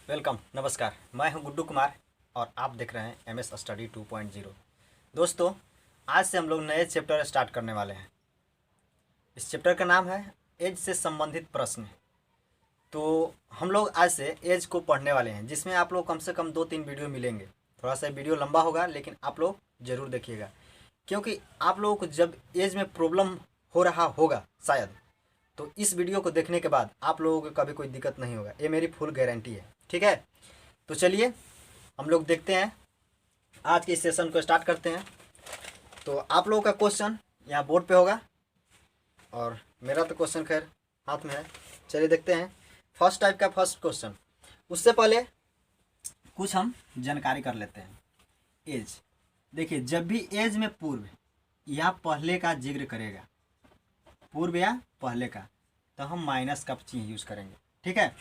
Welcome, नमस्कार। मैं हूं गुड्डू कुमार और आप देख रहे हैं MS स्टडी 2.0। दोस्तों, आज से हम लोग नए चैप्टर स्टार्ट करने वाले हैं। इस चैप्टर का नाम है एज से संबंधित प्रश्न। तो हम लोग आज से एज को पढ़ने वाले हैं, जिसमें आप लोग कम से कम 2-3 वीडियो मिलेंगे। थोड़ा सा वीडियो लंबा होगा, लेकिन आप लोग ज़रूर देखिएगा, क्योंकि आप लोगों को जब एज में प्रॉब्लम हो रहा होगा शायद, तो इस वीडियो को देखने के बाद आप लोगों को कभी कोई दिक्कत नहीं होगा। ये मेरी फुल गारंटी है, ठीक है। तो चलिए हम लोग देखते हैं, आज के इस सेशन को स्टार्ट करते हैं। तो आप लोगों का क्वेश्चन यहाँ बोर्ड पे होगा और मेरा तो क्वेश्चन खैर हाथ में है। चलिए देखते हैं फर्स्ट टाइप का फर्स्ट क्वेश्चन। उससे पहले कुछ हम जानकारी कर लेते हैं। एज, देखिए, जब भी एज में पूर्व या पहले का जिक्र करेगा, पूर्व या पहले का, तो हम माइनस का चिन्ह यूज़ करेंगे, ठीक है।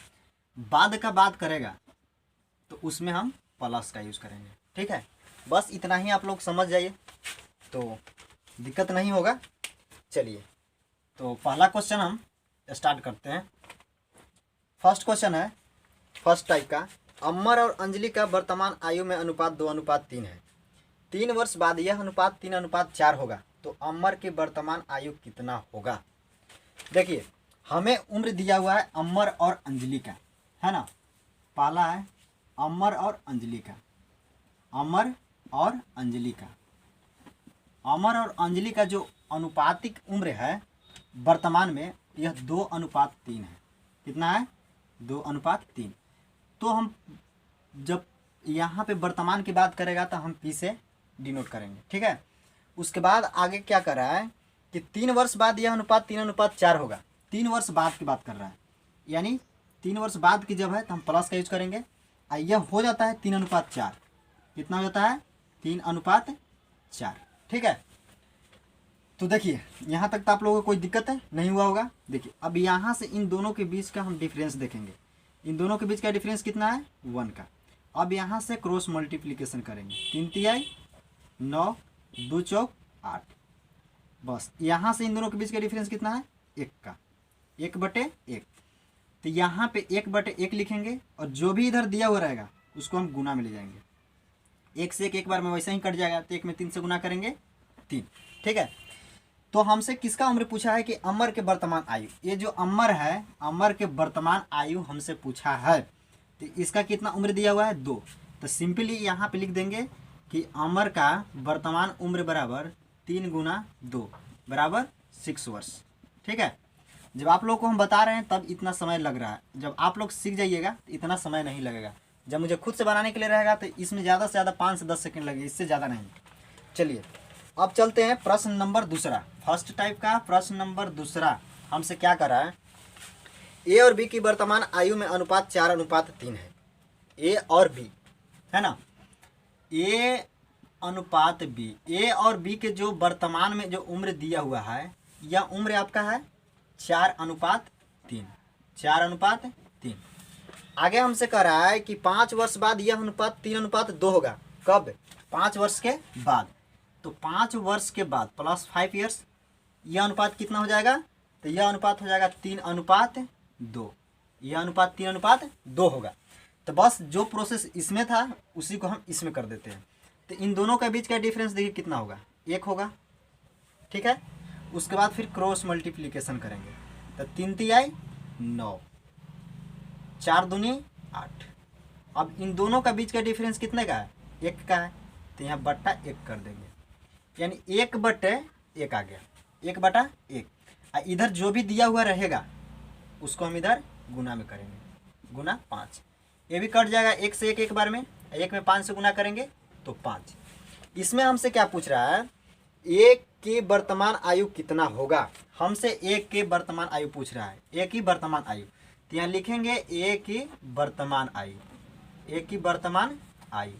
बाद का बात करेगा तो उसमें हम प्लस का यूज़ करेंगे, ठीक है। बस इतना ही आप लोग समझ जाइए, तो दिक्कत नहीं होगा। चलिए, तो पहला क्वेश्चन हम स्टार्ट करते हैं। फर्स्ट क्वेश्चन है फर्स्ट टाइप का। अमर और अंजलि का वर्तमान आयु में अनुपात 2:3 है। 3 वर्ष बाद यह अनुपात 3:4 होगा, तो अमर की वर्तमान आयु कितना होगा। देखिए, हमें उम्र दिया हुआ है अमर और अंजलि का, है ना। पहला है अमर और अंजलि का, अमर और अंजलि का। अमर और अंजलि का जो अनुपातिक उम्र है वर्तमान में, यह 2:3 है। कितना है? 2:3। तो हम जब यहाँ पे वर्तमान की बात करेगा तो हम पी से डिनोट करेंगे, ठीक है। उसके बाद आगे क्या कर रहा है कि 3 वर्ष बाद यह अनुपात 3:4 होगा। 3 वर्ष बाद की बात कर रहा है, यानी 3 वर्ष बाद की जब है तो हम प्लस का यूज करेंगे। यह हो जाता है 3:4। कितना हो जाता है? 3:4, ठीक है। तो देखिए, यहाँ तक तो आप लोगों को कोई दिक्कत है नहीं हुआ होगा। देखिए, अब यहाँ से इन दोनों के बीच का हम डिफरेंस देखेंगे। इन दोनों के बीच का डिफरेंस कितना है? 1 का। अब यहाँ से क्रॉस मल्टीप्लीकेशन करेंगे। 3 तिहाई 9, 2 चौक 8। बस यहाँ से इन दोनों के बीच का डिफरेंस कितना है? 1 का। 1/1। तो यहाँ पे 1/1 लिखेंगे और जो भी इधर दिया हुआ रहेगा उसको हम गुना में ले जाएंगे। 1 से 1 एक बार में वैसे ही कट जाएगा, तो 1 में 3 से गुना करेंगे 3, ठीक है। तो हमसे किसका उम्र पूछा है? कि अमर के वर्तमान आयु। ये जो अमर है, अमर के वर्तमान आयु हमसे पूछा है। तो इसका कितना उम्र दिया हुआ है? 2। तो सिंपली यहाँ पे लिख देंगे कि अमर का वर्तमान उम्र बराबर 3 × 2 बराबर 6 वर्ष, ठीक है। जब आप लोग को हम बता रहे हैं तब इतना समय लग रहा है, जब आप लोग सीख जाइएगा तो इतना समय नहीं लगेगा। जब मुझे खुद से बनाने के लिए रहेगा तो इसमें ज़्यादा से ज़्यादा 5 से 10 सेकंड लगेगा, इससे ज़्यादा नहीं। चलिए, अब चलते हैं प्रश्न नंबर दूसरा। फर्स्ट टाइप का प्रश्न नंबर दूसरा हमसे क्या कर रहा है? ए और बी की वर्तमान आयु में अनुपात 4:3 है। ए और बी, है ना। ए अनुपात बी, ए और बी के जो वर्तमान में जो उम्र दिया हुआ है, यह उम्र आपका है 4:3। 4:3। आगे हमसे कह रहा है कि 5 वर्ष बाद यह अनुपात 3:2 होगा। कब? 5 वर्ष के बाद। तो 5 वर्ष के बाद +5 ईयर्स, यह अनुपात कितना हो जाएगा? तो यह अनुपात हो जाएगा 3:2। यह अनुपात 3:2 होगा। तो बस जो प्रोसेस इसमें था उसी को हम इसमें कर देते हैं। तो इन दोनों के बीच का डिफरेंस देखिए कितना होगा? 1 होगा, ठीक है। उसके बाद फिर क्रॉस मल्टीप्लिकेशन करेंगे। तो 3 तिहाई 9, 4 दूनी 8। अब इन दोनों का बीच का डिफरेंस कितने का है? 1 का है। तो यहाँ बट्टा 1 कर देंगे, यानी 1/1 आ गया। 1/1। इधर जो भी दिया हुआ रहेगा उसको हम इधर गुना में करेंगे, गुना 5। ये भी कट जाएगा 1 से 1 एक बार में। 1 में 5 से गुना करेंगे तो 5। इसमें हमसे क्या पूछ रहा है? 1 की वर्तमान आयु कितना होगा? हमसे 1 की वर्तमान आयु पूछ रहा है। 1 की वर्तमान आयु, तो यहाँ लिखेंगे 1 की वर्तमान आयु। 1 की वर्तमान आयु,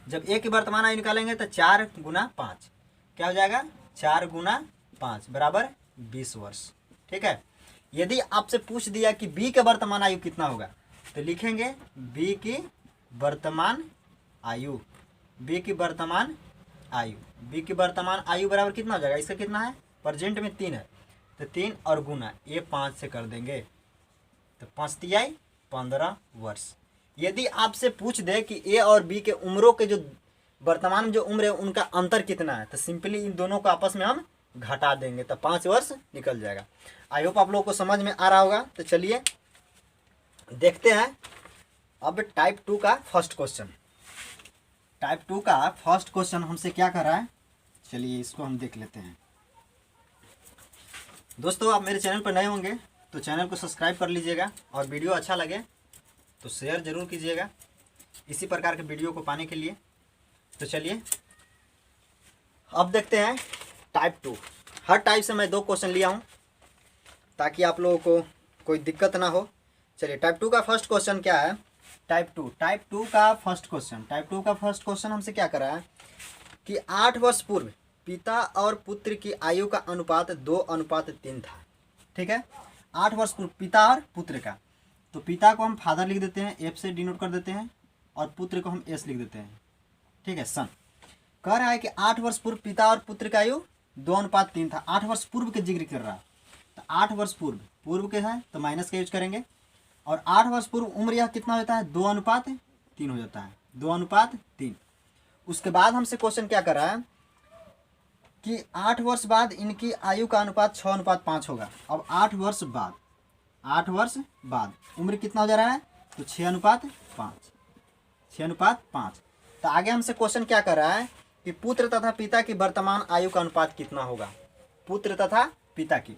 जब 1 की वर्तमान आयु निकालेंगे तो 4 × 5 क्या हो जाएगा? 4 × 5 बराबर 20 वर्ष, ठीक है। यदि आपसे पूछ दिया कि बी का वर्तमान आयु कितना होगा, तो लिखेंगे बी की वर्तमान आयु। बी की वर्तमान आयु, बी की वर्तमान आयु बराबर कितना हो जाएगा? इसका कितना है? प्रेजेंट में 3 है, तो 3 और गुना ये 5 से कर देंगे। तो 5 तिहाई 15 वर्ष। यदि आपसे पूछ दे कि ए और बी के उम्रों के जो वर्तमान में जो उम्र है उनका अंतर कितना है, तो सिंपली इन दोनों को आपस में हम घटा देंगे तो 5 वर्ष निकल जाएगा। आई होप आप लोगों को समझ में आ रहा होगा। तो चलिए देखते हैं अब टाइप 2 का फर्स्ट क्वेश्चन। टाइप 2 का फर्स्ट क्वेश्चन हमसे क्या कर रहा है, चलिए इसको हम देख लेते हैं। दोस्तों आप मेरे चैनल पर नए होंगे तो चैनल को सब्सक्राइब कर लीजिएगा और वीडियो अच्छा लगे तो शेयर ज़रूर कीजिएगा इसी प्रकार के वीडियो को पाने के लिए। तो चलिए अब देखते हैं टाइप 2। हर टाइप से मैं 2 क्वेश्चन लिया हूँ ताकि आप लोगों को कोई दिक्कत ना हो। चलिए टाइप 2 का फर्स्ट क्वेश्चन क्या है। टाइप 2 का फर्स्ट क्वेश्चन हमसे क्या कर रहा है कि 8 वर्ष पूर्व पिता और पुत्र की आयु का अनुपात 2:3 था। ठीक है, 8 वर्ष पूर्व पिता और पुत्र का, तो पिता को हम फादर लिख देते हैं, एफ से डिनोट कर देते हैं, और पुत्र को हम एस लिख देते हैं। ठीक है, सन। कह रहा है कि 8 वर्ष पूर्व पिता और पुत्र का आयु 2:3 था। 8 वर्ष पूर्व के जिक्र कर रहा है, तो 8 वर्ष पूर्व के है तो माइनस का यूज करेंगे, और 8 वर्ष पूर्व उम्र यह कितना होता है 2:3 हो जाता है, 2:3। उसके बाद हमसे क्वेश्चन क्या कर रहा है कि 8 वर्ष बाद इनकी आयु का अनुपात 6:5 होगा। अब 8 वर्ष बाद उम्र कितना हो जा रहा है तो 6:5। तो आगे हमसे क्वेश्चन क्या कर रहा है कि पुत्र तथा पिता की वर्तमान आयु का अनुपात कितना होगा। पुत्र तथा पिता की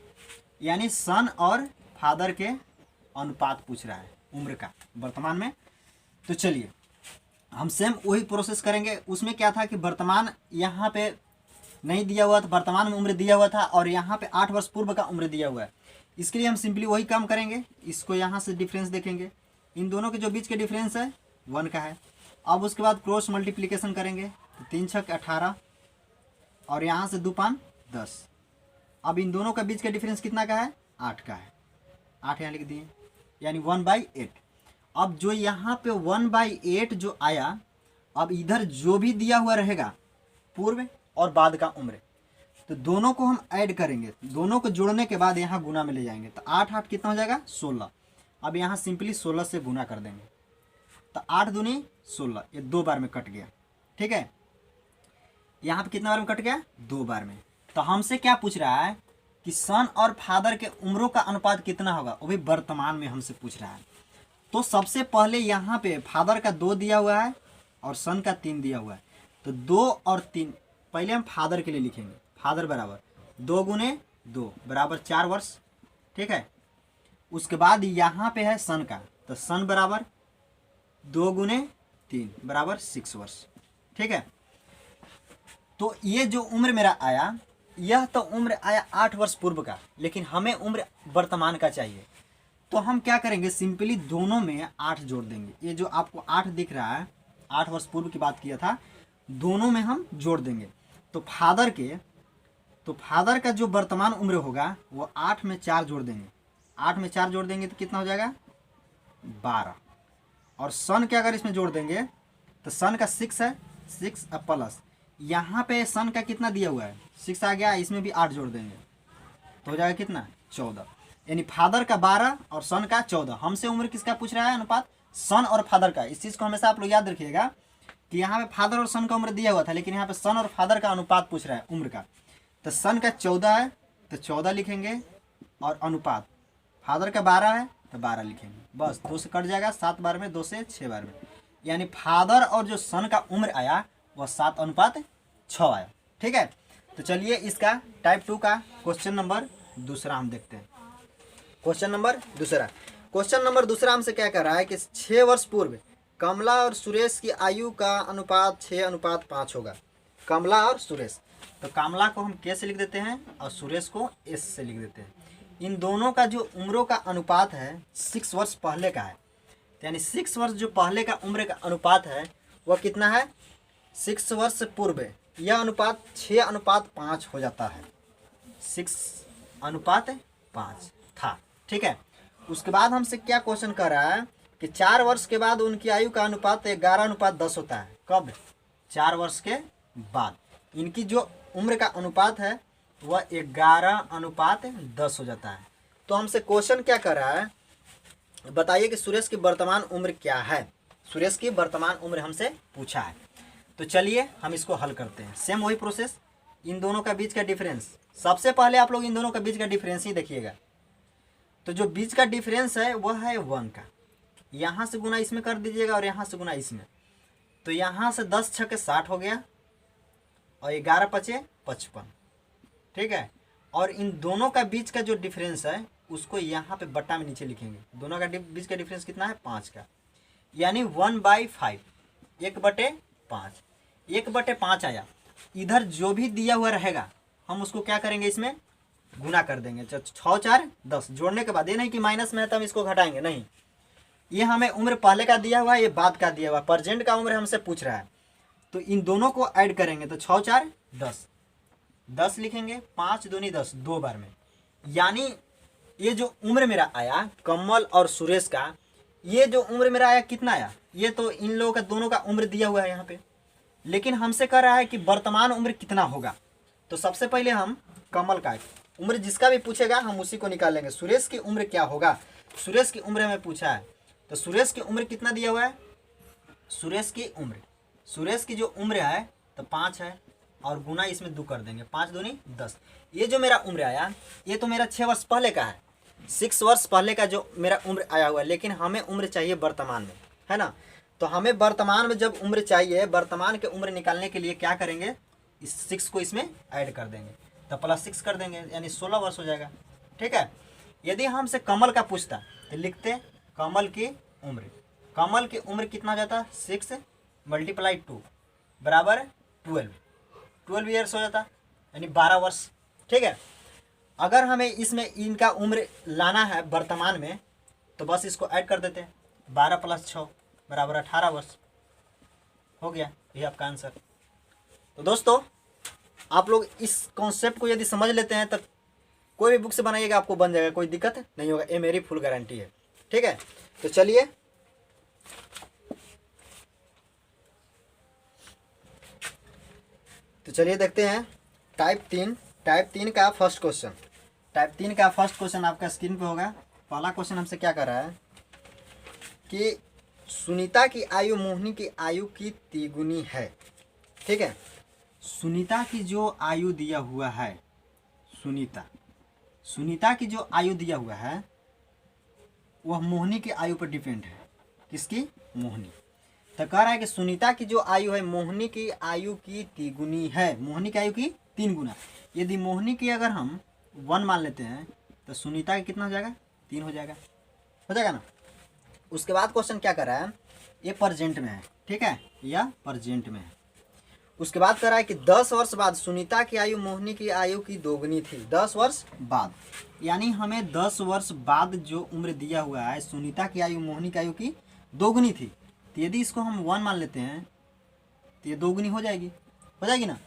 यानी सन और फादर के अनुपात पूछ रहा है उम्र का वर्तमान में। तो चलिए हम सेम वही प्रोसेस करेंगे। उसमें क्या था कि वर्तमान यहाँ पे नहीं दिया हुआ था, वर्तमान में उम्र दिया हुआ था, और यहाँ पे 8 वर्ष पूर्व का उम्र दिया हुआ है। इसके लिए हम सिंपली वही काम करेंगे, इसको यहाँ से डिफरेंस देखेंगे, इन दोनों के जो बीच के डिफरेंस है 1 का है। अब उसके बाद क्रॉस मल्टीप्लिकेशन करेंगे तो 3 6 18 और यहाँ से 2 5 10। अब इन दोनों का बीच का डिफरेंस कितना का है 8 का है, 8 यहाँ लिख दिए, यानी 1/8। अब जो यहाँ पे 1/8 जो आया, अब इधर जो भी दिया हुआ रहेगा पूर्व और बाद का उम्र, तो दोनों को हम ऐड करेंगे, दोनों को जोड़ने के बाद यहाँ गुना में ले जाएंगे, तो 8 8 कितना हो जाएगा 16। अब यहाँ सिंपली 16 से गुना कर देंगे, तो 8 दूनी 16, ये 2 बार में कट गया। ठीक है, यहाँ पे कितना बार में कट गया 2 बार में। तो हमसे क्या पूछ रहा है कि सन और फादर के उम्रों का अनुपात कितना होगा, वो भी वर्तमान में हमसे पूछ रहा है। तो सबसे पहले यहाँ पे फादर का 2 दिया हुआ है और सन का 3 दिया हुआ है, तो 2 और 3 पहले हम फादर के लिए लिखेंगे। फादर बराबर 2 गुने 2 बराबर 4 वर्ष। ठीक है, उसके बाद यहाँ पे है सन का, तो सन बराबर 2 गुने 3 बराबर 6 वर्ष। ठीक है, तो ये जो उम्र मेरा आया, यह तो उम्र आया 8 वर्ष पूर्व का, लेकिन हमें उम्र वर्तमान का चाहिए। तो हम क्या करेंगे, सिंपली दोनों में 8 जोड़ देंगे। ये जो आपको 8 दिख रहा है, 8 वर्ष पूर्व की बात किया था, दोनों में हम जोड़ देंगे। तो फादर का जो वर्तमान उम्र होगा वो 8 में 4 जोड़ देंगे, 8 में 4 जोड़ देंगे तो कितना हो जाएगा 12। और सन के अगर इसमें जोड़ देंगे तो सन का 6 है, 6 प्लस यहाँ पे सन का कितना दिया हुआ है 6 आ गया, इसमें भी 8 जोड़ देंगे तो हो जाएगा कितना 14। यानी फादर का 12 और सन का 14। हमसे उम्र किसका पूछ रहा है अनुपात, सन और फादर का। इस चीज़ को हमेशा आप लोग याद रखिएगा कि यहाँ पे फादर और सन का उम्र दिया हुआ था, लेकिन यहाँ पे सन और फादर का अनुपात पूछ रहा है उम्र का। तो सन का 14 है तो 14 लिखेंगे, और अनुपात फादर का 12 है तो 12 लिखेंगे। बस 2 से कट जाएगा, 7 बार में 2 से 6 बार में, यानी फादर और जो सन का उम्र आया वह 7:6 आया। ठीक है, तो चलिए इसका टाइप 2 का क्वेश्चन नंबर 2 हम देखते हैं। क्वेश्चन नंबर 2 हमसे क्या कर रहा है कि 6 वर्ष पूर्व कमला और सुरेश की आयु का अनुपात 6:5 होगा। कमला और सुरेश, तो कमला को हम के से लिख देते हैं और सुरेश को एस से लिख देते हैं। इन दोनों का जो उम्रों का अनुपात है 6 वर्ष पहले का है, यानी 6 वर्ष जो पहले का उम्र का अनुपात है वह कितना है 6 वर्ष पूर्व, यह अनुपात 6:5 हो जाता है, 6:5 था। ठीक है, उसके बाद हमसे क्या क्वेश्चन कर रहा है कि 4 वर्ष के बाद उनकी आयु का अनुपात 11:10 होता है। कब 4 वर्ष के बाद इनकी जो उम्र का अनुपात है वह 11:10 हो जाता है। तो हमसे क्वेश्चन क्या कर रहा है, बताइए कि सुरेश की वर्तमान उम्र क्या है। सुरेश की वर्तमान उम्र हमसे पूछा है। तो चलिए हम इसको हल करते हैं। सेम वही प्रोसेस, इन दोनों का बीच का डिफरेंस। सबसे पहले आप लोग इन दोनों का बीच का डिफरेंस ही देखिएगा। तो जो बीच का डिफरेंस है वह है 1 का। यहाँ से गुना इसमें कर दीजिएगा और यहाँ से गुना इसमें। तो यहाँ से 10 छक्के 60 हो गया और 11 पचे 55, ठीक है। और इन दोनों का बीच का जो डिफरेंस है उसको यहाँ पे बट्टा में नीचे लिखेंगे। दोनों का बीच का डिफरेंस कितना है? 5 का, यानी 1/5, 1/5। 1/5 आया। इधर जो भी दिया हुआ रहेगा हम उसको क्या करेंगे, इसमें गुना कर देंगे। 6 4 10 जोड़ने के बाद, ये नहीं कि माइनस में है तो हम इसको घटाएंगे, नहीं। ये हमें उम्र पहले का दिया हुआ है, ये बाद का दिया हुआ है, प्रेजेंट का उम्र हमसे पूछ रहा है। तो इन दोनों को ऐड करेंगे तो 6 4 10, 10 लिखेंगे, 5 दूनी 10, 2 बार में। यानी ये जो उम्र मेरा आया कमल और सुरेश का, ये जो उम्र मेरा आया कितना आया? ये तो इन लोगों का दोनों का उम्र दिया हुआ है यहाँ पे, लेकिन हमसे कह रहा है कि वर्तमान उम्र कितना होगा। तो सबसे पहले हम कमल का उम्र, जिसका भी पूछेगा हम उसी को निकालेंगे। सुरेश की उम्र क्या होगा? सुरेश की उम्र हमें पूछा है, तो सुरेश की उम्र कितना दिया हुआ है? सुरेश की जो उम्र है तो 5 है और गुना इसमें 2 कर देंगे, 5 दूनी 10। ये जो मेरा उम्र आया ये तो मेरा 6 वर्ष पहले का है, 6 वर्ष पहले का जो मेरा उम्र आया हुआ है। लेकिन हमें उम्र चाहिए वर्तमान में, है ना। तो हमें वर्तमान में जब उम्र चाहिए, वर्तमान के उम्र निकालने के लिए क्या करेंगे, इस 6 को इसमें ऐड कर देंगे, तो +6 कर देंगे, यानी 16 वर्ष हो जाएगा, ठीक है। यदि हमसे कमल का पूछता तो लिखते कमल की उम्र। कमल की उम्र कितना हो जाता? 6 × 2 बराबर 12 ईयर्स हो जाता, यानी 12 वर्ष, ठीक है। अगर हमें इसमें इनका उम्र लाना है वर्तमान में तो बस इसको ऐड कर देते हैं, 12 + 6 बराबर 18 वर्ष हो गया। ये आपका आंसर। तो दोस्तों आप लोग इस कॉन्सेप्ट को यदि समझ लेते हैं तो कोई भी बुक से बनाइएगा आपको बन जाएगा, कोई दिक्कत नहीं होगा, ये मेरी फुल गारंटी है, ठीक है। तो चलिए देखते हैं टाइप 3 का फर्स्ट क्वेश्चन। टाइप 3 का फर्स्ट क्वेश्चन आपका स्क्रीन पे होगा। पहला क्वेश्चन हमसे क्या कर रहा है कि सुनीता की आयु मोहिनी की आयु की तिगुनी है, ठीक है। सुनीता की जो आयु दिया हुआ है, सुनीता की जो आयु दिया हुआ है वह मोहिनी की आयु पर डिपेंड है। किसकी? मोहिनी। तो कह रहा है कि सुनीता की जो आयु है मोहिनी की आयु की तिगुनी है, मोहिनी की आयु की 3 गुना। यदि मोहिनी की अगर हम 1 मान लेते हैं तो सुनीता का कितना हो जाएगा? 3 हो जाएगा ना। उसके बाद क्वेश्चन क्या कर रहा है, ये प्रेजेंट में है, ठीक है, यह प्रेजेंट में है। उसके बाद कह रहा है कि 10 वर्ष बाद सुनीता की आयु मोहिनी की आयु की दोगुनी थी। 10 वर्ष बाद, यानी हमें 10 वर्ष बाद जो उम्र दिया हुआ है सुनीता की आयु मोहिनी की आयु की दोगुनी थी। तो यदि इसको हम 1 मान लेते हैं तो ये दोगुनी हो जाएगी ना।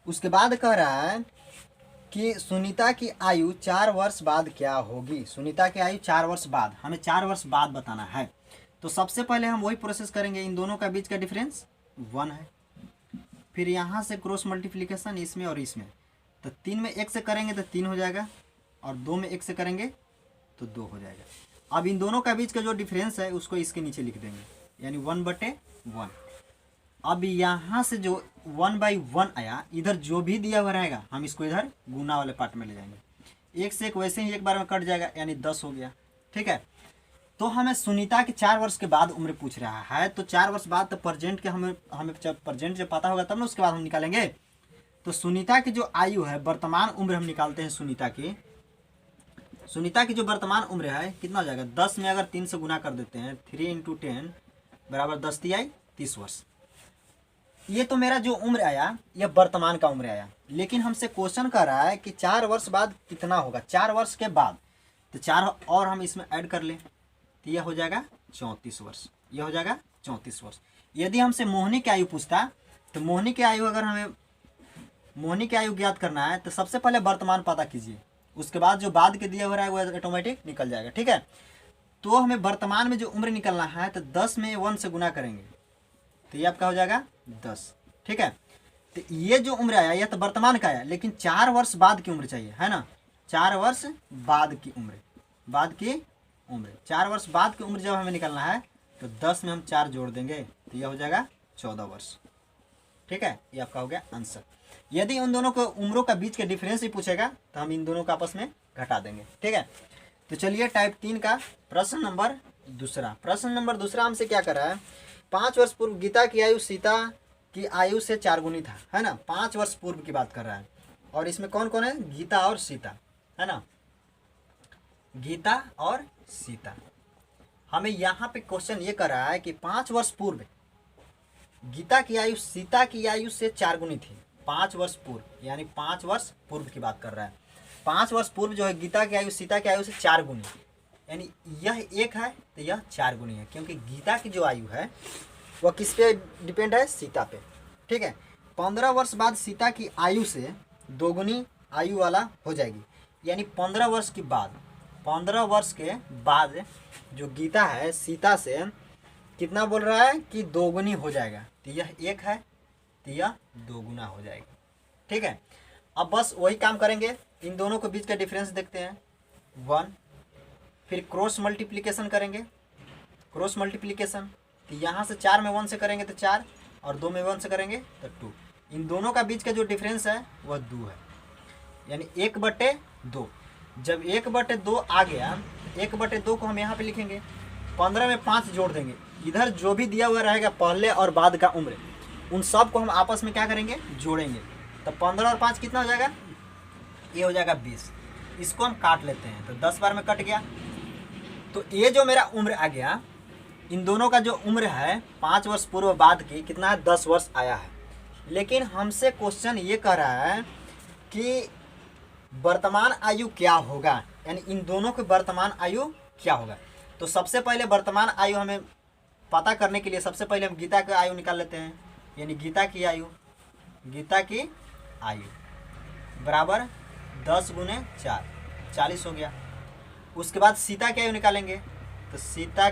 उसके बाद कह रहा है कि सुनीता की आयु 4 वर्ष बाद क्या होगी। सुनीता की आयु 4 वर्ष बाद, हमें 4 वर्ष बाद बताना है। तो सबसे पहले हम वही प्रोसेस करेंगे, इन दोनों का बीच का डिफरेंस 1 है, फिर यहाँ से क्रॉस मल्टीप्लिकेशन इसमें और इसमें। तो 3 में 1 से करेंगे तो 3 हो जाएगा और 2 में 1 से करेंगे तो 2 हो जाएगा। अब इन दोनों का बीच का जो डिफरेंस है उसको इसके नीचे लिख देंगे, यानी 1/1। अब यहाँ से जो 1/1 आया, इधर जो भी दिया हुआ रहेगा हम इसको इधर गुना वाले पार्ट में ले जाएंगे। 1 से 1 वैसे ही एक बार में कट जाएगा, यानी 10 हो गया, ठीक है। तो हमें सुनीता के 4 वर्ष के बाद उम्र पूछ रहा है, तो 4 वर्ष बाद तो प्रेजेंट के हमें जब प्रेजेंट जब पता होगा तब ना उसके बाद हम निकालेंगे। तो सुनीता की जो आयु है, वर्तमान उम्र हम निकालते हैं सुनीता की जो वर्तमान उम्र है कितना हो जाएगा? 10 में अगर 3 से गुना कर देते हैं, 3 × 10 बराबर 10 × 30 वर्ष। ये तो मेरा जो उम्र आया यह वर्तमान का उम्र आया, लेकिन हमसे क्वेश्चन कर रहा है कि 4 वर्ष बाद कितना होगा। 4 वर्ष के बाद तो 4 और हम इसमें ऐड कर लें तो यह हो जाएगा 34 वर्ष। यह हो जाएगा 34 वर्ष। यदि हमसे मोहिनी की आयु पूछता तो मोहिनी की आयु, अगर हमें मोहिनी की आयु ज्ञात करना है तो सबसे पहले वर्तमान पता कीजिए, उसके बाद जो बाद के दिया हुआ है वो ऑटोमेटिक निकल जाएगा, ठीक है। तो हमें वर्तमान में जो उम्र निकलना है तो 10 में 1 से गुना करेंगे तो ये आपका हो जाएगा 10, ठीक है। तो ये जो उम्र आया यह तो वर्तमान का आया, लेकिन 4 वर्ष बाद की उम्र चाहिए, है ना। 4 वर्ष बाद की उम्र, 4 वर्ष बाद की उम्र जब हमें निकलना है तो 10 में हम 4 जोड़ देंगे तो यह हो जाएगा 14 वर्ष। ठीक है, ये आपका हो गया आंसर। यदि उन दोनों को उम्रों का बीच के डिफरेंस ही पूछेगा तो हम इन दोनों को आपस में घटा देंगे। ठीक है, तो चलिए टाइप 3 का प्रश्न नंबर दूसरा। प्रश्न नंबर दूसरा हमसे क्या कर रहा है, 5 वर्ष पूर्व गीता की आयु सीता की आयु से 4 गुनी था, है ना। 5 वर्ष पूर्व की बात कर रहा है और इसमें कौन कौन है, गीता और सीता, है ना, गीता और सीता। हमें यहाँ पे क्वेश्चन ये कर रहा है कि 5 वर्ष पूर्व गीता की आयु सीता की आयु से 4 गुनी थी। 5 वर्ष पूर्व यानी 5 वर्ष पूर्व की बात कर रहा है। 5 वर्ष पूर्व जो है गीता की आयु सीता की आयु से 4 गुनी, यानी यह 1 है तो यह 4 गुनी है, क्योंकि गीता की जो आयु है वह किस पे डिपेंड है, सीता पे। ठीक है, 15 वर्ष बाद सीता की आयु से 2 गुनी आयु वाला हो जाएगी, यानी 15 वर्ष के बाद, 15 वर्ष के बाद जो गीता है सीता से कितना बोल रहा है कि 2 गुनी हो जाएगा, तो यह 1 है तो यह 2 गुना हो जाएगा। ठीक है, अब बस वही काम करेंगे, इन दोनों के बीच का डिफरेंस देखते हैं 1, फिर क्रॉस मल्टीप्लिकेशन करेंगे, क्रॉस मल्टीप्लिकेशन तो यहाँ से 4 में 1 से करेंगे तो 4 और 2 में 1 से करेंगे तो 2। इन दोनों का बीच का जो डिफरेंस है वह 2 है, यानी 1/2। जब 1/2 आ गया, 1/2 को हम यहाँ पे लिखेंगे, 15 में 5 जोड़ देंगे, इधर जो भी दिया हुआ रहेगा पहले और बाद का उम्र, उन सब को हम आपस में क्या करेंगे, जोड़ेंगे। तो 15 और 5 कितना हो जाएगा, ये हो जाएगा 20। इसको हम काट लेते हैं तो 10 बार में कट गया। तो ये जो मेरा उम्र आ गया, इन दोनों का जो उम्र है 5 वर्ष पूर्व बाद की कितना है, 10 वर्ष आया है। लेकिन हमसे क्वेश्चन ये कह रहा है कि वर्तमान आयु क्या होगा, यानी इन दोनों की वर्तमान आयु क्या होगा। तो सबसे पहले वर्तमान आयु हमें पता करने के लिए सबसे पहले हम गीता की आयु निकाल लेते हैं, यानी गीता की आयु बराबर 10 गुने 4 40 हो गया। उसके बाद सीता की आयु निकालेंगे, तो सीता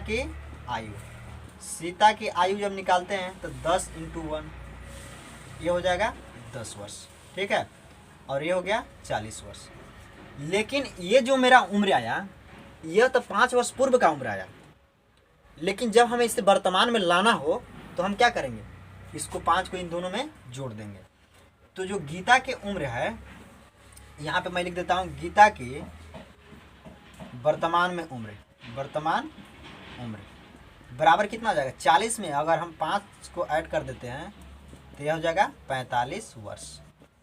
की आयु जब निकालते हैं तो 10 × 1 ये हो जाएगा 10 वर्ष। ठीक है, और ये हो गया 40 वर्ष। लेकिन ये जो मेरा उम्र आया यह तो 5 वर्ष पूर्व का उम्र आया, लेकिन जब हमें इसे वर्तमान में लाना हो तो हम क्या करेंगे, इसको 5 को इन दोनों में जोड़ देंगे। तो जो गीता के उम्र है, यहाँ पे मैं लिख देता हूँ गीता की वर्तमान उम्र बराबर कितना हो जाएगा, 40 में अगर हम 5 को ऐड कर देते हैं तो यह हो जाएगा 45 वर्ष।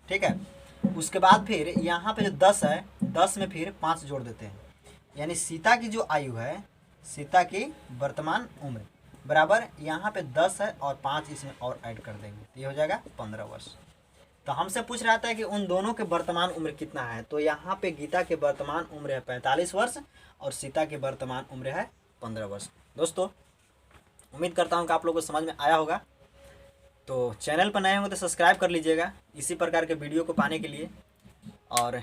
ठीक है, उसके बाद फिर यहाँ पे जो 10 है, 10 में फिर 5 जोड़ देते हैं, यानी सीता की जो आयु है, सीता की वर्तमान उम्र बराबर यहाँ पे 10 है और 5 इसमें और ऐड कर देंगे तो ये हो जाएगा 15 वर्ष। तो हमसे पूछ रहा था कि उन दोनों के वर्तमान उम्र कितना है, तो यहाँ पे गीता के वर्तमान उम्र है 45 वर्ष और सीता के वर्तमान उम्र है 15 वर्ष। दोस्तों उम्मीद करता हूँ कि आप लोगों को समझ में आया होगा। तो चैनल पर नए होंगे तो सब्सक्राइब कर लीजिएगा इसी प्रकार के वीडियो को पाने के लिए, और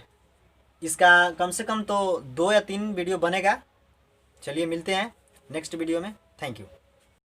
इसका कम से कम तो 2 या 3 वीडियो बनेगा। चलिए मिलते हैं नेक्स्ट वीडियो में। Thank you.